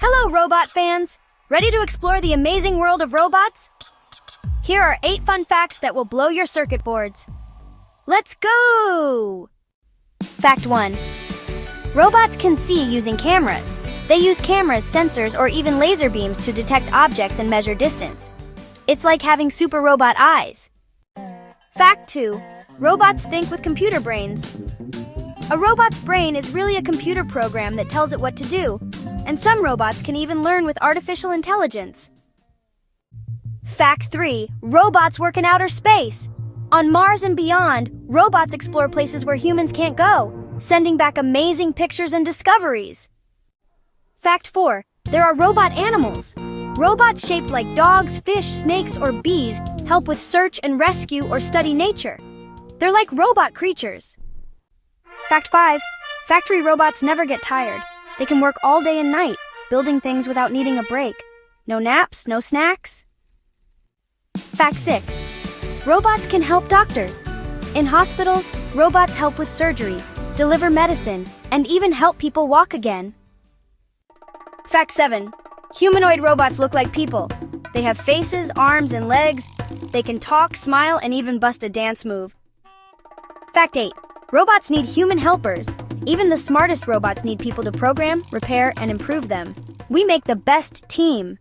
Hello, robot fans! Ready to explore the amazing world of robots? Here are 8 fun facts that will blow your circuit boards. Let's go! Fact 1. Robots can see using cameras. They use cameras, sensors, or even laser beams to detect objects and measure distance. It's like having super robot eyes. Fact 2. Robots think with computer brains. A robot's brain is really a computer program that tells it what to do, and some robots can even learn with artificial intelligence. Fact 3. Robots work in outer space. On Mars and beyond, robots explore places where humans can't go, sending back amazing pictures and discoveries. Fact 4. There are robot animals. Robots shaped like dogs, fish, snakes, or bees help with search and rescue or study nature. They're like robot creatures. Fact 5. Factory robots never get tired. They can work all day and night, building things without needing a break. No naps, no snacks. Fact 6. Robots can help doctors. In hospitals, robots help with surgeries, deliver medicine, and even help people walk again. Fact 7. Humanoid robots look like people. They have faces, arms, and legs. They can talk, smile, and even bust a dance move. Fact 8. Robots need human helpers. Even the smartest robots need people to program, repair, and improve them. We make the best team.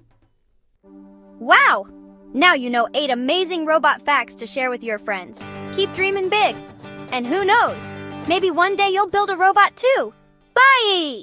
Wow! Now you know 8 amazing robot facts to share with your friends. Keep dreaming big. And who knows, maybe one day you'll build a robot too. Bye!